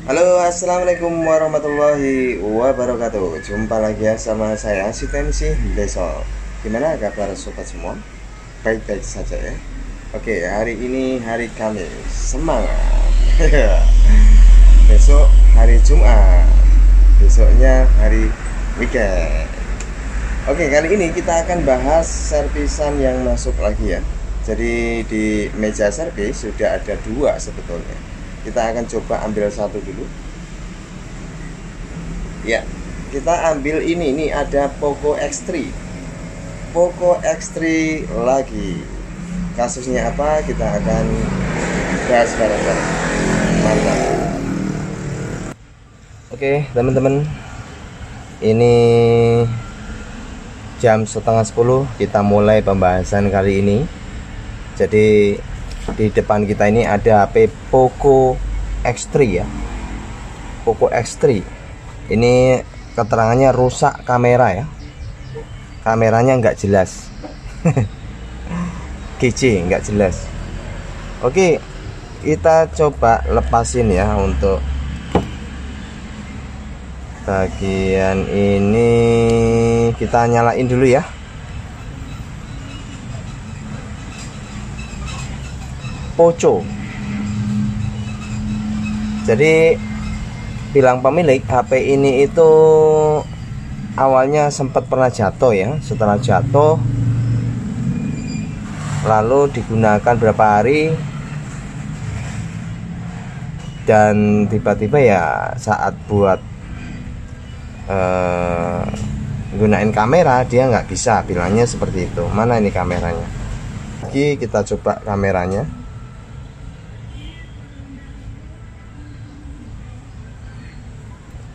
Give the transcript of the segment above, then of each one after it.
Halo, assalamualaikum warahmatullahi wabarakatuh. Jumpa lagi ya sama saya si Tensi Besok. Gimana kabar sobat semua? Baik-baik saja ya. Oke, hari ini hari Kamis. Semangat. Besok hari Jumat. Besoknya hari weekend. Oke, kali ini kita akan bahas servisan yang masuk lagi ya. Jadi di meja servis sudah ada dua sebetulnya. Kita akan coba ambil satu dulu. Ya, kita ambil ini. Ini ada Poco X3. Poco X3 lagi. Kasusnya apa? Kita akan bahas bareng-bareng. Mantap. Oke, teman-teman. Ini jam 9:30 kita mulai pembahasan kali ini. Jadi di depan kita ini ada HP Poco X3 ya. Poco X3 ini keterangannya rusak kamera ya. Kameranya nggak jelas. GC nggak jelas. Oke, kita coba lepasin ya untuk bagian ini. Kita nyalain dulu ya. Poco. Jadi bilang pemilik HP ini itu awalnya sempat pernah jatuh ya. Setelah jatuh lalu digunakan berapa hari dan tiba-tiba ya saat buat gunain kamera dia nggak bisa, bilangnya seperti itu. Mana ini kameranya? Lagi kita coba kameranya.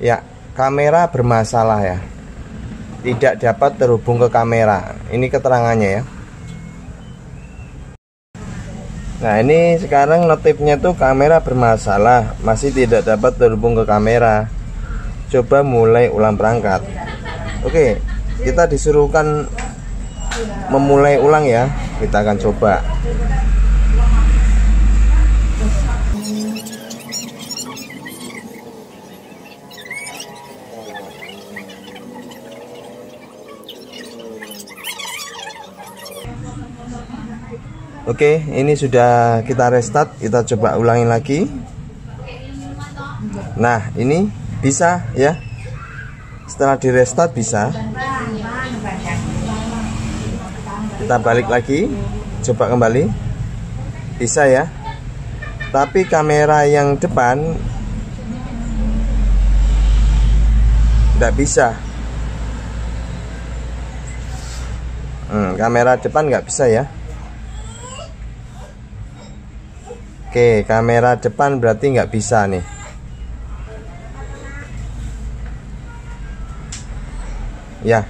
Ya, kamera bermasalah ya. Tidak dapat terhubung ke kamera. Ini keterangannya ya. Nah, ini sekarang notifnya tuh kamera bermasalah, masih tidak dapat terhubung ke kamera. Coba mulai ulang perangkat. Oke, kita disuruhkan memulai ulang ya. Kita akan coba. Oke, ini sudah kita restart. Kita coba ulangin lagi. Nah, ini bisa ya. Setelah di restart bisa. Kita balik lagi, coba kembali. Bisa ya. Tapi kamera yang depan tidak bisa. Kamera depan nggak bisa ya. Oke, kamera depan berarti nggak bisa nih. Ya.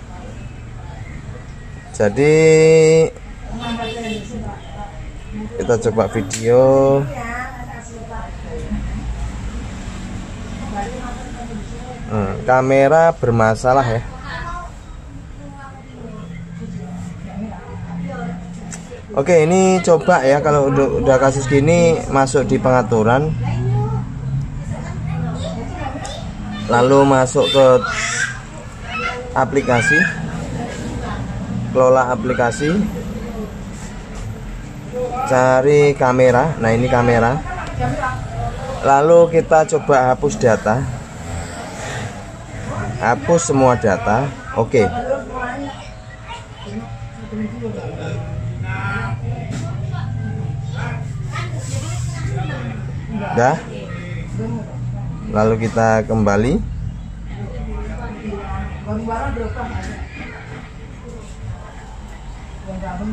Jadi kita coba video. Kamera bermasalah ya. Oke, ini coba ya, kalau udah kasus gini masuk di pengaturan, lalu masuk ke aplikasi, kelola aplikasi, cari kamera. Nah, ini kamera. Lalu kita coba hapus data, hapus semua data. Oke. Dah. Lalu kita kembali.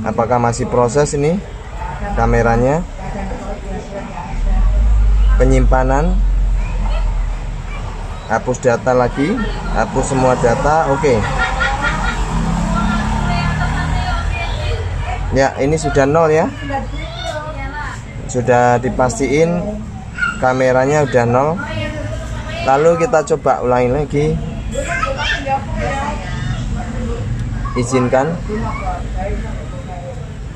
Apakah masih proses ini kameranya? Penyimpanan. Hapus data lagi, hapus semua data. Oke. Ya, ini sudah nol ya. Sudah dipastiin kameranya udah nol. Lalu kita coba ulangi lagi. Izinkan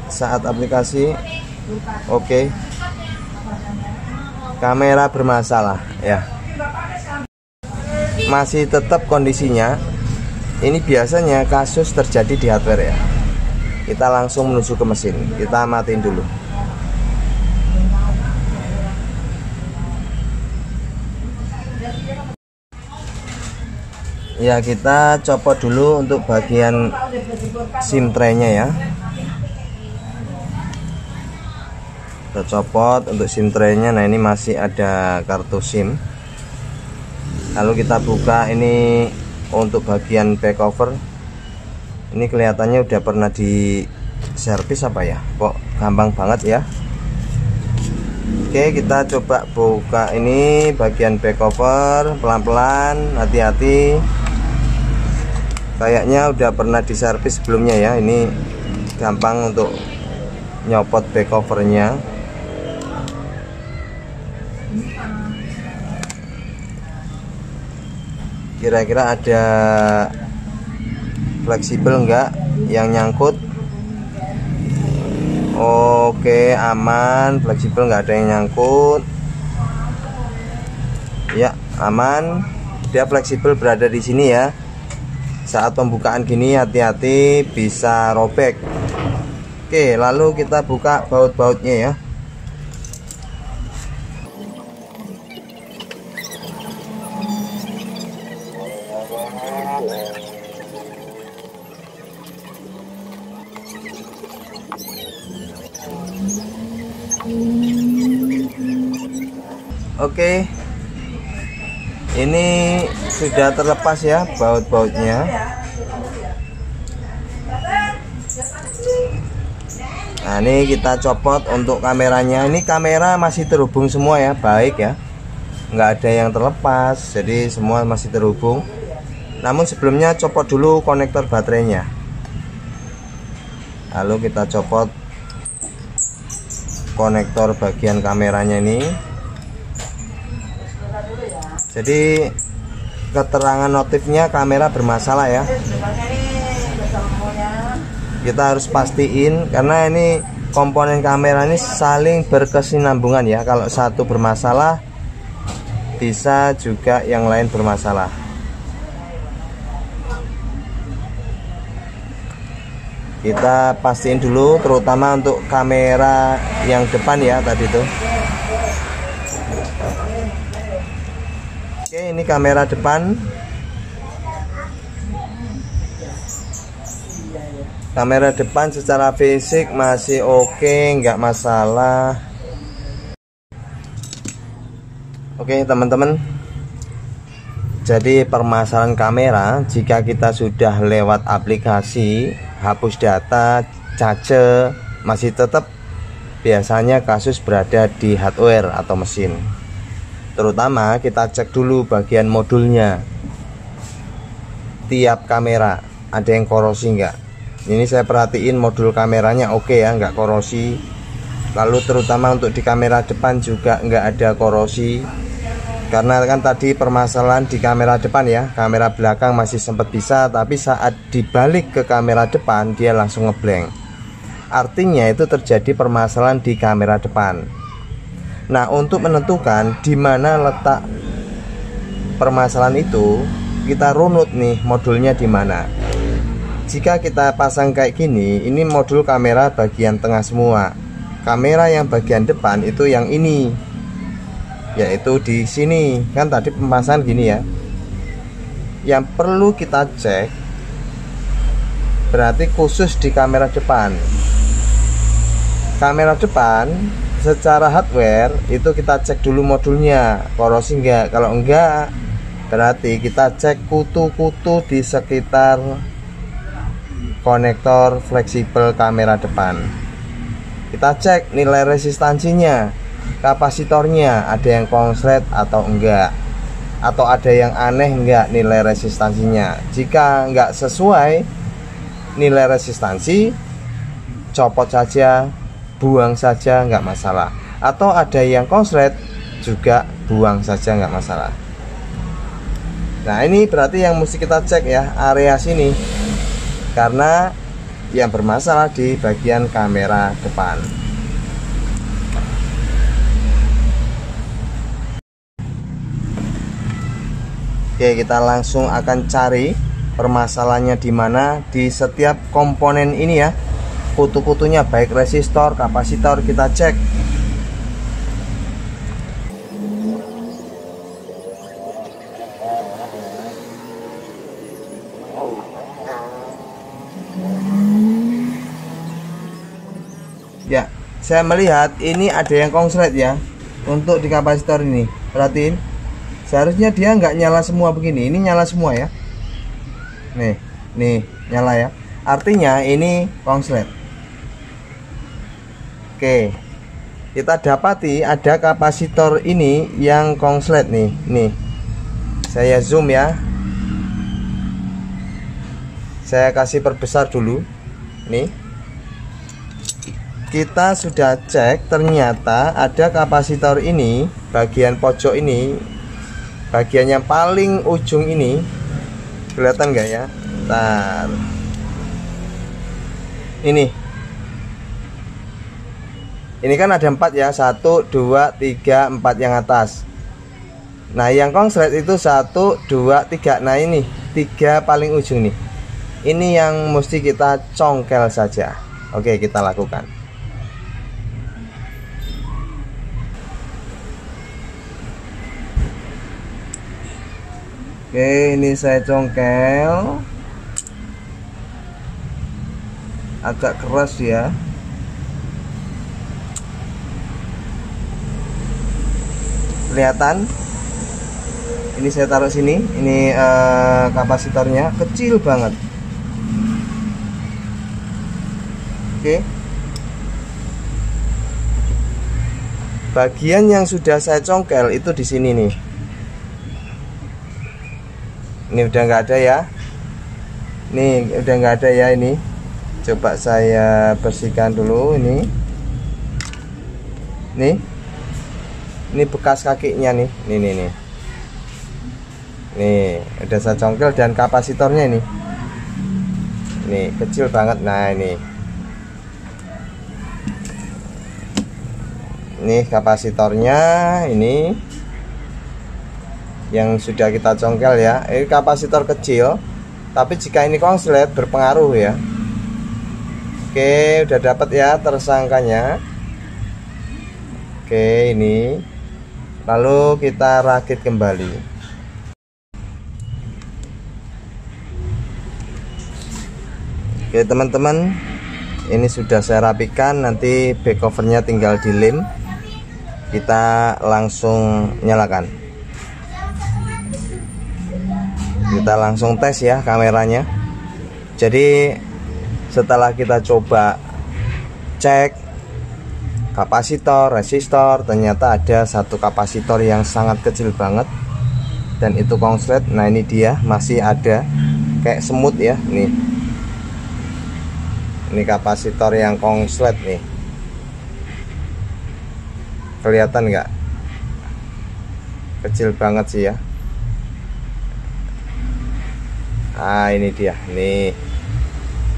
saat aplikasi. Oke. Kamera bermasalah ya. masih tetap kondisinya. Ini biasanya kasus terjadi di hardware ya. Kita langsung menuju ke mesin. Kita matiin dulu. Ya, kita copot dulu untuk bagian SIM tray-nya ya. Kita copot untuk SIM tray-nya. Nah, ini masih ada kartu SIM. Lalu kita buka ini untuk bagian back cover. Ini kelihatannya udah pernah di servis apa ya? Kok gampang banget ya. Oke, kita coba buka ini bagian back cover pelan-pelan, hati-hati. Kayaknya udah pernah diservis sebelumnya ya. Ini gampang untuk nyopot back covernya. Kira-kira ada fleksibel enggak yang nyangkut? Oke, aman, fleksibel enggak ada yang nyangkut. Ya, aman. Dia fleksibel berada di sini ya. Saat pembukaan gini hati-hati bisa robek. Oke, lalu kita buka baut-bautnya ya. Oke, ini sudah terlepas ya baut-bautnya. Nah, ini kita copot untuk kameranya. Ini kamera masih terhubung semua ya, baik ya, nggak ada yang terlepas, jadi semua masih terhubung. Namun sebelumnya copot dulu konektor baterainya. Lalu kita copot konektor bagian kameranya ini. Jadi keterangan notifnya kamera bermasalah ya. Kita harus pastiin karena ini komponen kamera ini saling berkesinambungan ya. Kalau satu bermasalah bisa juga yang lain bermasalah. Kita pastiin dulu terutama untuk kamera yang depan ya tadi tuh. Oke, ini kamera depan. Kamera depan secara fisik masih oke, nggak masalah. Oke teman-teman, jadi permasalahan kamera jika kita sudah lewat aplikasi, hapus data, cache, masih tetap biasanya kasus berada di hardware atau mesin. Terutama kita cek dulu bagian modulnya. Tiap kamera ada yang korosi enggak? Ini saya perhatiin modul kameranya oke ya, enggak korosi. Lalu terutama untuk di kamera depan juga enggak ada korosi. Karena kan tadi permasalahan di kamera depan ya, kamera belakang masih sempat bisa, tapi saat dibalik ke kamera depan dia langsung ngeblank. Artinya itu terjadi permasalahan di kamera depan. Nah, untuk menentukan di mana letak permasalahan itu, kita runut nih modulnya di mana. Jika kita pasang kayak gini, ini modul kamera bagian tengah semua. Kamera yang bagian depan itu yang ini, yaitu di sini. Kan tadi pemasangan gini ya. Yang perlu kita cek berarti khusus di kamera depan. Kamera depan secara hardware itu kita cek dulu modulnya korosi enggak. Kalau enggak berarti kita cek kutu-kutu di sekitar konektor fleksibel kamera depan. Kita cek nilai resistansinya, kapasitornya ada yang konslet atau enggak, atau ada yang aneh enggak nilai resistansinya. Jika enggak sesuai nilai resistansi, copot saja, buang saja, nggak masalah. Atau ada yang konslet juga buang saja, nggak masalah. Nah, ini berarti yang mesti kita cek ya, area sini, karena yang bermasalah di bagian kamera depan. Oke, Oke, kita langsung akan cari permasalahannya di mana di setiap komponen ini ya. Kutu-kutunya baik resistor, kapasitor kita cek. Ya, saya melihat ini ada yang konslet ya untuk di kapasitor ini. Perhatiin, seharusnya dia nggak nyala semua begini. Ini nyala semua ya. Nih nyala ya. Artinya ini konslet. Oke, kita dapati ada kapasitor ini yang konslet nih. Nih, saya zoom ya. Saya kasih perbesar dulu. Nih, kita sudah cek, ternyata ada kapasitor ini, bagian pojok ini, bagian yang paling ujung ini, kelihatan nggak ya? Bentar. Ini kan ada 4 ya, 1, 2, 3, 4 yang atas. Nah yang konslet itu 1, 2, 3. Nah ini 3 paling ujung nih. Ini yang mesti kita congkel saja. Oke, kita lakukan. Oke, ini saya congkel. Agak keras ya. Kelihatan? Ini saya taruh sini. Ini kapasitornya kecil banget. Oke. Bagian yang sudah saya congkel itu di sini nih. Ini udah nggak ada ya. Nih udah nggak ada ya ini. Coba saya bersihkan dulu ini. Nih. Ini bekas kakinya nih. Nih. Nih, udah saya congkel dan kapasitornya ini. Nih, kecil banget. Nah, ini. Nih kapasitornya ini. Yang sudah kita congkel ya. Ini kapasitor kecil, tapi jika ini konslet berpengaruh ya. Oke, udah dapat ya tersangkanya. Oke, ini lalu kita rakit kembali. Oke teman-teman, ini sudah saya rapikan. Nanti back covernya tinggal dilem. Kita langsung nyalakan. Kita langsung tes ya kameranya. Jadi setelah kita coba cek kapasitor, resistor, ternyata ada satu kapasitor yang sangat kecil banget dan itu konslet. Nah ini dia masih ada kayak semut ya. Nih, ini kapasitor yang konslet nih. Kelihatan nggak? Kecil banget sih ya. Nah ini dia nih,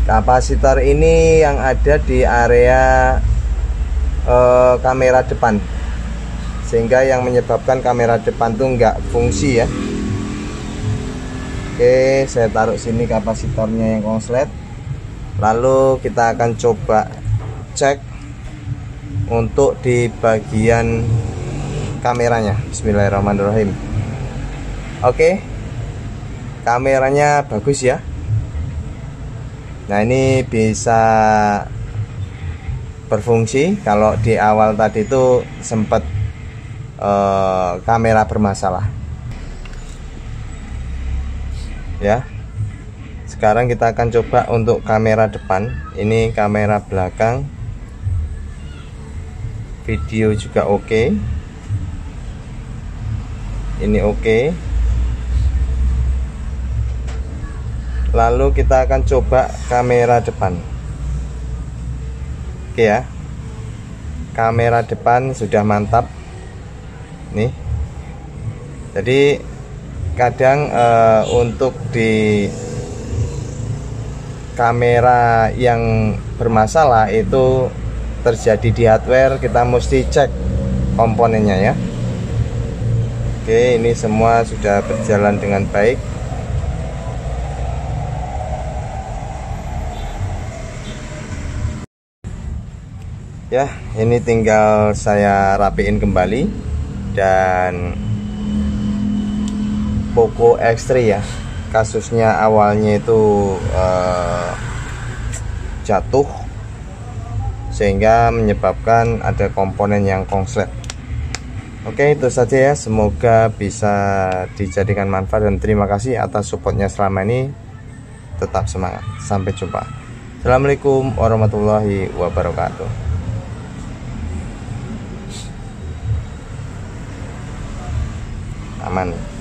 kapasitor ini yang ada di area kamera depan, sehingga yang menyebabkan kamera depan tuh nggak fungsi ya. Oke, saya taruh sini kapasitornya yang konslet. Lalu kita akan coba cek untuk di bagian kameranya. Bismillahirrahmanirrahim. Oke, kameranya bagus ya. Nah ini bisa berfungsi. Kalau di awal tadi itu sempat kamera bermasalah ya. Sekarang kita akan coba untuk kamera depan. Ini kamera belakang, video juga oke. Ini oke. Lalu kita akan coba kamera depan. Oke ya, kamera depan sudah mantap nih. Jadi kadang untuk di kamera yang bermasalah itu terjadi di hardware, kita mesti cek komponennya ya. Oke, ini semua sudah berjalan dengan baik. Ya, ini tinggal saya rapiin kembali. Dan Poco X3 ya, kasusnya awalnya itu jatuh sehingga menyebabkan ada komponen yang konslet. Oke, itu saja ya, semoga bisa dijadikan manfaat dan terima kasih atas supportnya selama ini. Tetap semangat, sampai jumpa. Assalamualaikum warahmatullahi wabarakatuh. Aman.